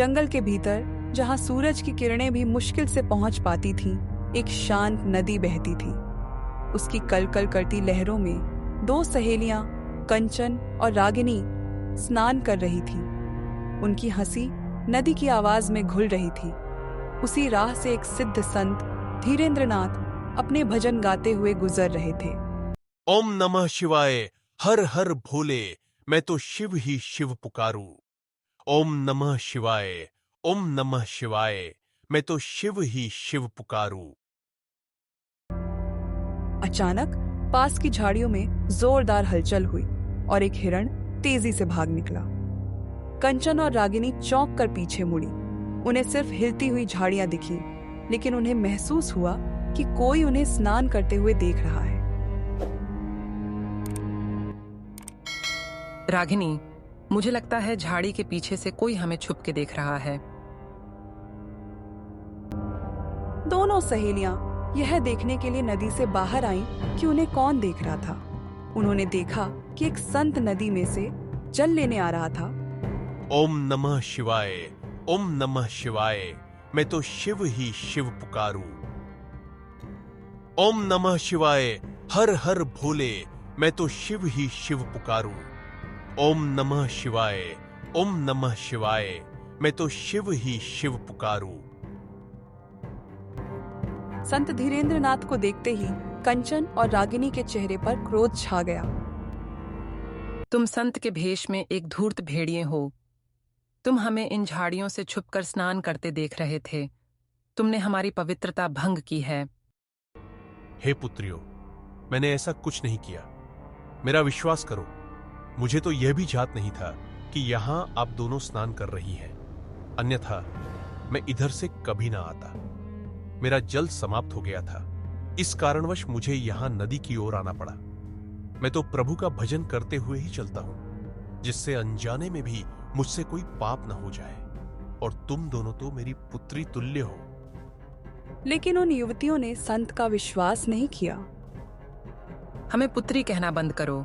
जंगल के भीतर, जहां सूरज की किरणें भी मुश्किल से पहुंच पाती थीं, एक शांत नदी बहती थी। उसकी कलकल करती लहरों में दो सहेलियां, कंचन और रागिनी, स्नान कर रही थीं। उनकी हंसी नदी की आवाज में घुल रही थी। उसी राह से एक सिद्ध संत धीरेंद्रनाथ अपने भजन गाते हुए गुजर रहे थे। ओम नमः शिवाय, हर हर भोले, मैं तो शिव ही शिव पुकारूं। ओम नमः शिवाय, ओम नमः शिवाय, मैं तो शिव ही शिव पुकारूं। अचानक पास की झाड़ियों में जोरदार हलचल हुई और एक हिरण तेजी से भाग निकला। कंचन और रागिनी चौंक कर पीछे मुड़ी। उन्हें सिर्फ हिलती हुई झाड़ियां दिखी, लेकिन उन्हें महसूस हुआ कि कोई उन्हें स्नान करते हुए देख रहा है। रागिनी, मुझे लगता है झाड़ी के पीछे से कोई हमें छुप के देख रहा है। दोनों सहेलियां यह देखने के लिए नदी से बाहर आईं कि उन्हें कौन देख रहा था। उन्होंने देखा कि एक संत नदी में से जल लेने आ रहा था। ओम नमः शिवाय, ओम नमः शिवाय, मैं तो शिव ही शिव पुकारूं। ओम नमः शिवाय, हर हर भोले, मैं तो शिव ही शिव पुकारूं। ओम नमः शिवाय, ओम नमः शिवाय, मैं तो शिव ही शिव पुकारूं। संत धीरेंद्रनाथ को देखते ही कंचन और रागिनी के चेहरे पर क्रोध छा गया। तुम संत के भेष में एक धूर्त भेड़िए हो। तुम हमें इन झाड़ियों से छुपकर स्नान करते देख रहे थे। तुमने हमारी पवित्रता भंग की है। हे पुत्रियों, मैंने ऐसा कुछ नहीं किया। मेरा विश्वास करो, मुझे तो यह भी जात नहीं था कि यहां आप दोनों स्नान कर रही हैं। अन्यथा मैं इधर से कभी ना आता। मेरा जल समाप्त हो गया था, इस कारणवश मुझे यहां नदी की ओर आना पड़ा। मैं तो प्रभु का भजन करते हुए ही चलता हूं, जिससे अनजाने में भी मुझसे कोई पाप न हो जाए। और तुम दोनों तो मेरी पुत्री तुल्य हो। लेकिन उन युवतियों ने संत का विश्वास नहीं किया। हमें पुत्री कहना बंद करो।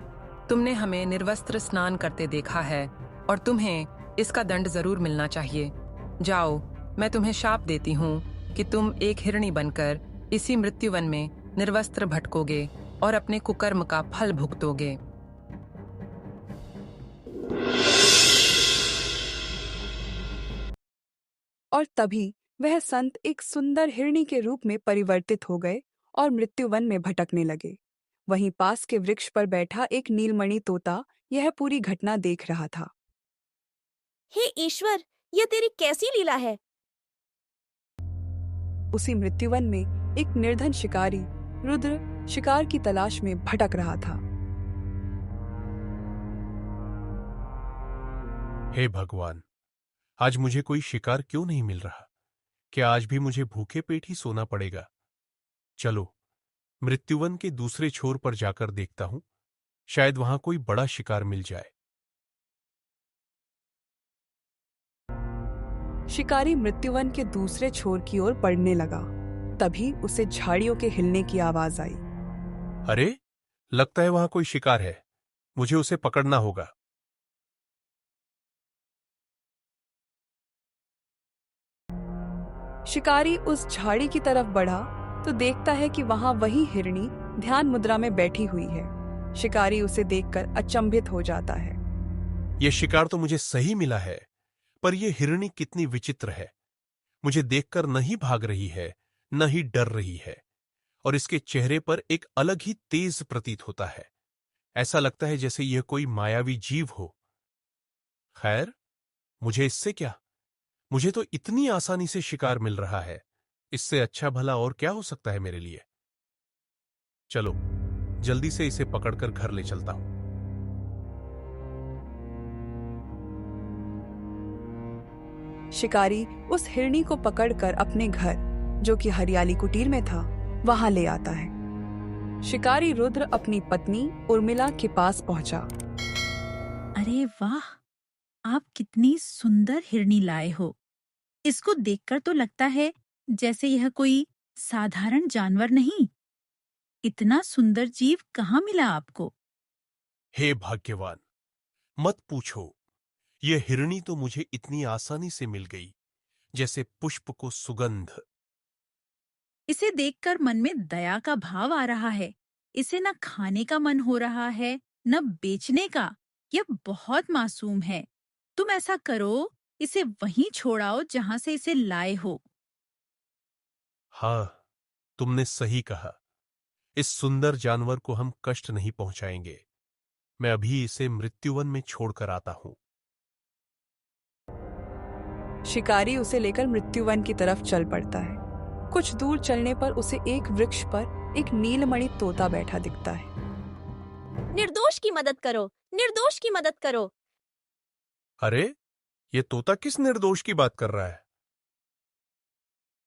तुमने हमें निर्वस्त्र स्नान करते देखा है और तुम्हें इसका दंड जरूर मिलना चाहिए। जाओ, मैं तुम्हें शाप देती हूँ कि तुम एक हिरणी बनकर इसी मृत्युवन में निर्वस्त्र भटकोगे और अपने कुकर्म का फल भुगतोगे। और तभी वह संत एक सुंदर हिरणी के रूप में परिवर्तित हो गए और मृत्युवन में भटकने लगे। वहीं पास के वृक्ष पर बैठा एक नीलमणि तोता यह पूरी घटना देख रहा था। हे ईश्वर, यह तेरी कैसी लीला है? उसी मृत्युवन में एक निर्धन शिकारी रुद्र शिकार की तलाश में भटक रहा था। हे भगवान, आज मुझे कोई शिकार क्यों नहीं मिल रहा? क्या आज भी मुझे भूखे पेट ही सोना पड़ेगा? चलो, मृत्युवन के दूसरे छोर पर जाकर देखता हूं, शायद वहां कोई बड़ा शिकार मिल जाए। शिकारी मृत्युवन के दूसरे छोर की ओर बढ़ने लगा। तभी उसे झाड़ियों के हिलने की आवाज आई। अरे, लगता है वहां कोई शिकार है। मुझे उसे पकड़ना होगा। शिकारी उस झाड़ी की तरफ बढ़ा तो देखता है कि वहां वही हिरणी ध्यान मुद्रा में बैठी हुई है। शिकारी उसे देखकर अचंभित हो जाता है। यह शिकार तो मुझे सही मिला है, पर यह हिरणी कितनी विचित्र है। मुझे देखकर न ही भाग रही है, न ही डर रही है, और इसके चेहरे पर एक अलग ही तेज प्रतीत होता है। ऐसा लगता है जैसे यह कोई मायावी जीव हो। खैर, मुझे इससे क्या? मुझे तो इतनी आसानी से शिकार मिल रहा है। इससे अच्छा भला और क्या हो सकता है मेरे लिए? चलो, जल्दी से इसे पकड़कर घर ले चलता हूं। शिकारी उस हिरणी को पकड़कर अपने घर, जो कि हरियाली कुटीर में था, वहां ले आता है। शिकारी रुद्र अपनी पत्नी उर्मिला के पास पहुंचा। अरे वाह, आप कितनी सुंदर हिरनी लाए हो। इसको देखकर तो लगता है जैसे यह कोई साधारण जानवर नहीं। इतना सुंदर जीव कहाँ मिला आपको? हे भाग्यवान, मत पूछो। यह हिरणी तो मुझे इतनी आसानी से मिल गई, जैसे पुष्प को सुगंध। इसे देखकर मन में दया का भाव आ रहा है। इसे न खाने का मन हो रहा है, न बेचने का। यह बहुत मासूम है। तुम ऐसा करो, इसे वहीं छोड़ाओ जहां से इसे लाए हो। हाँ, तुमने सही कहा। इस सुंदर जानवर को हम कष्ट नहीं पहुंचाएंगे। मैं अभी इसे मृत्युवन में छोड़कर आता हूं। शिकारी उसे लेकर मृत्युवन की तरफ चल पड़ता है। कुछ दूर चलने पर उसे एक वृक्ष पर एक नीलमणि तोता बैठा दिखता है। निर्दोष की मदद करो, निर्दोष की मदद करो। अरे, ये तोता किस निर्दोष की बात कर रहा है?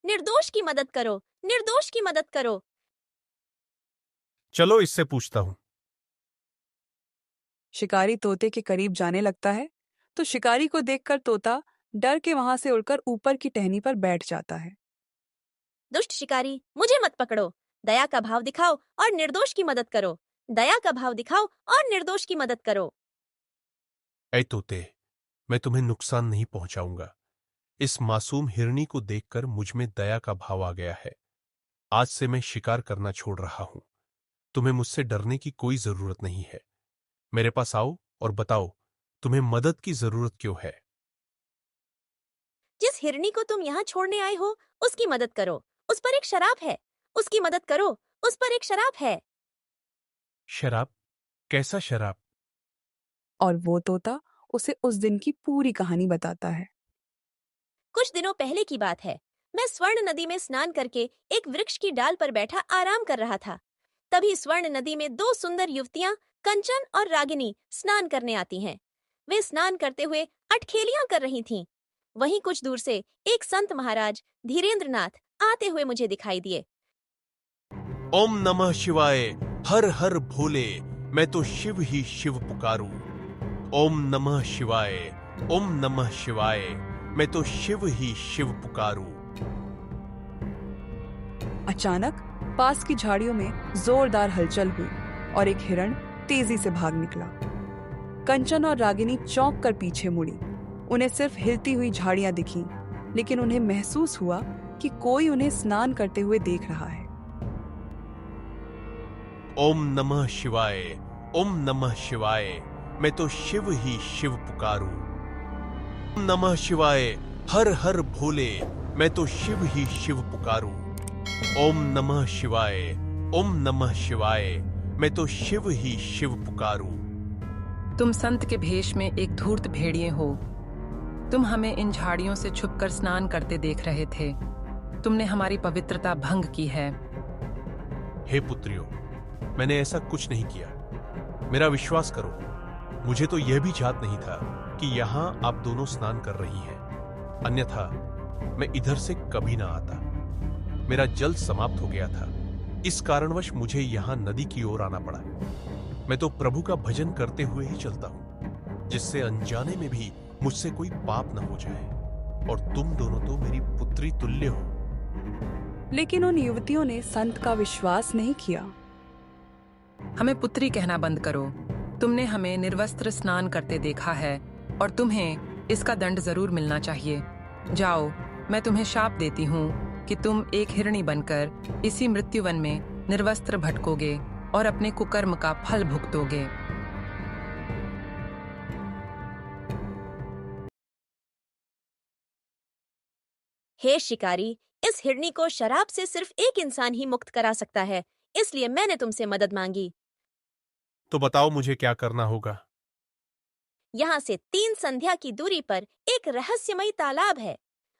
निर्दोष की मदद करो, निर्दोष की मदद करो। चलो इससे पूछता हूं। शिकारी तोते के करीब जाने लगता है तो शिकारी को देखकर तोता डर के वहां से उड़कर ऊपर की टहनी पर बैठ जाता है। दुष्ट शिकारी, मुझे मत पकड़ो। दया का भाव दिखाओ और निर्दोष की मदद करो। दया का भाव दिखाओ और निर्दोष की मदद करो। ऐ तोते, मैं तुम्हें नुकसान नहीं पहुंचाऊंगा। इस मासूम हिरनी को देखकर मुझ में दया का भाव आ गया है। आज से मैं शिकार करना छोड़ रहा हूं। तुम्हें मुझसे डरने की कोई जरूरत नहीं है। मेरे पास आओ और बताओ, तुम्हें मदद की जरूरत क्यों है? जिस हिरनी को तुम यहाँ छोड़ने आए हो, उसकी मदद करो। उस पर एक शराब है, उसकी मदद करो। उस पर एक शराब है। शराब? कैसा शराब? और वो तोता उसे उस दिन की पूरी कहानी बताता है। कुछ दिनों पहले की बात है। मैं स्वर्ण नदी में स्नान करके एक वृक्ष की डाल पर बैठा आराम कर रहा था। तभी स्वर्ण नदी में दो सुंदर युवतियां कंचन और रागिनी स्नान करने आती हैं। वे स्नान करते हुए अटखेलियां कर रही थीं। वहीं कुछ दूर से एक संत महाराज धीरेंद्रनाथ आते हुए मुझे दिखाई दिए। ओम नमः शिवाय, हर हर भोले, मैं तो शिव ही शिव पुकारूं। ओम नमः शिवाय, ओम नमः शिवाय, मैं तो शिव ही शिव पुकारूं। अचानक पास की झाड़ियों में जोरदार हलचल हुई और एक हिरण तेजी से भाग निकला। कंचन और रागिनी चौंक कर पीछे मुड़ी। उन्हें सिर्फ हिलती हुई झाड़ियां दिखीं, लेकिन उन्हें महसूस हुआ कि कोई उन्हें स्नान करते हुए देख रहा है। ओम नमः शिवाय, ओम नमः शिवाय, मैं तो शिव ही शिव पुकारूं। ओम नमः शिवाय, हर हर भोले, मैं तो शिव ही शिव पुकारूं। ओम नमः शिवाय, ओम नमः शिवाय, मैं तो शिव ही शिव पुकारूं। तुम संत के भेष में एक धूर्त भेड़िए हो। तुम हमें इन झाड़ियों से छुपकर स्नान करते देख रहे थे। तुमने हमारी पवित्रता भंग की है। हे पुत्रियों, मैंने ऐसा कुछ नहीं किया। मेरा विश्वास करो, मुझे तो यह भी याद नहीं था कि यहां आप दोनों स्नान कर रही हैं। अन्यथा मैं इधर से कभी ना आता। मेरा जल समाप्त हो गया था। इस कारणवश मुझे यहां नदी की ओर आना पड़ा। मैं तो प्रभु का भजन करते हुए ही चलता हूं, जिससे अनजाने में भी मुझसे कोई पाप न हो जाए। और तुम दोनों तो मेरी पुत्री तुल्य हो। लेकिन उन युवतियों ने संत का विश्वास नहीं किया। हमें पुत्री कहना बंद करो। तुमने हमें निर्वस्त्र स्नान करते देखा है और तुम्हें इसका दंड जरूर मिलना चाहिए। जाओ, मैं तुम्हें शाप देती हूँ कि तुम एक हिरणी बनकर इसी मृत्युवन में निर्वस्त्र भटकोगे और अपने कुकर्म का फल भुगतोगे। हे शिकारी, इस हिरनी को शराब से सिर्फ एक इंसान ही मुक्त करा सकता है, इसलिए मैंने तुमसे मदद मांगी। तो बताओ मुझे क्या करना होगा? यहाँ से 3 संध्या की दूरी पर एक रहस्यमयी तालाब है।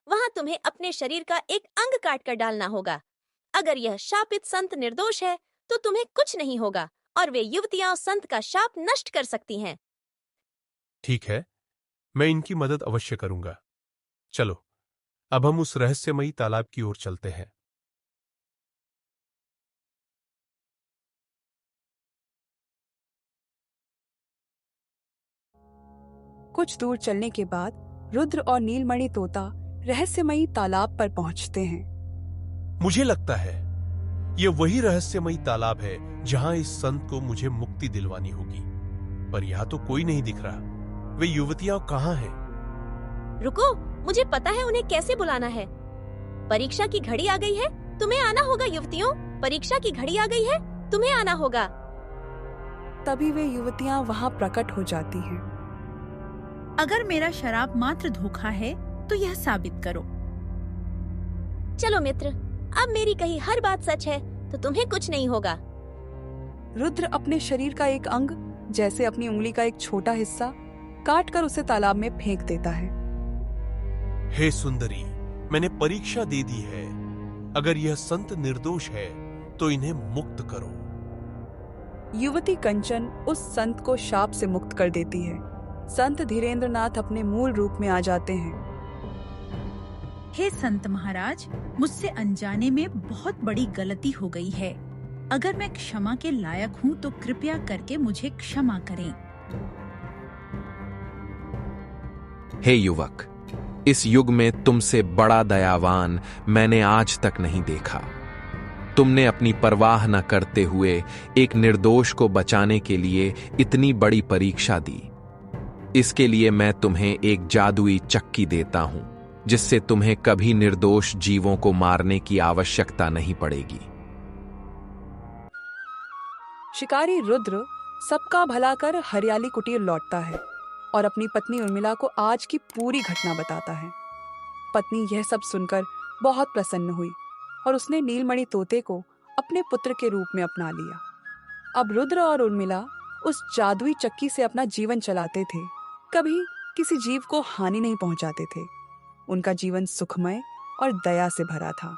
वहाँ तुम्हें अपने शरीर का एक अंग काट कर डालना होगा। अगर यह शापित संत निर्दोष है तो तुम्हें कुछ नहीं होगा और वे युवतियां उस संत का शाप नष्ट कर सकती हैं। ठीक है, मैं इनकी मदद अवश्य करूंगा। चलो, अब हम उस रहस्यमयी तालाब की ओर चलते हैं। कुछ दूर चलने के बाद रुद्र और नीलमणि तोता रहस्यमयी तालाब पर पहुंचते हैं। मुझे लगता है यह वही रहस्यमयी तालाब है जहां इस संत को मुझे मुक्ति दिलवानी होगी, पर यहां तो कोई नहीं दिख रहा। वे युवतियां कहाँ हैं? रुको, मुझे पता है उन्हें कैसे बुलाना है। परीक्षा की घड़ी आ गई है, तुम्हें आना होगा युवतियों। परीक्षा की घड़ी आ गई है, तुम्हें आना होगा। तभी वे युवतियां वहां प्रकट हो जाती हैं। अगर मेरा शराब मात्र धोखा है तो यह साबित करो। चलो मित्र, अब मेरी कही हर बात सच है तो तुम्हें कुछ नहीं होगा। रुद्र अपने शरीर का एक अंग, जैसे अपनी उंगली का एक छोटा हिस्सा, काट कर उसे तालाब में फेंक देता है। हे सुंदरी, मैंने परीक्षा दे दी है। अगर यह संत निर्दोष है तो इन्हें मुक्त करो। युवती कंचन उस संत को शाप से मुक्त कर देती है। संत धीरेंद्रनाथ अपने मूल रूप में आ जाते हैं। हे संत महाराज, मुझसे अनजाने में बहुत बड़ी गलती हो गई है। अगर मैं क्षमा के लायक हूँ तो कृपया करके मुझे क्षमा करें। हे युवक, इस युग में तुमसे बड़ा दयावान मैंने आज तक नहीं देखा। तुमने अपनी परवाह न करते हुए एक निर्दोष को बचाने के लिए इतनी बड़ी परीक्षा दी। इसके लिए मैं तुम्हें एक जादुई चक्की देता हूं, जिससे तुम्हें कभी निर्दोष जीवों को मारने की आवश्यकता नहीं पड़ेगी। शिकारी रुद्र सबका भला कर हरियाली कुटीर लौटता है और अपनी पत्नी उर्मिला को आज की पूरी घटना बताता है। पत्नी यह सब सुनकर बहुत प्रसन्न हुई और उसने नीलमणि तोते को अपने पुत्र के रूप में अपना लिया। अब रुद्र और उर्मिला उस जादुई चक्की से अपना जीवन चलाते थे, कभी किसी जीव को हानि नहीं पहुंचाते थे। उनका जीवन सुखमय और दया से भरा था।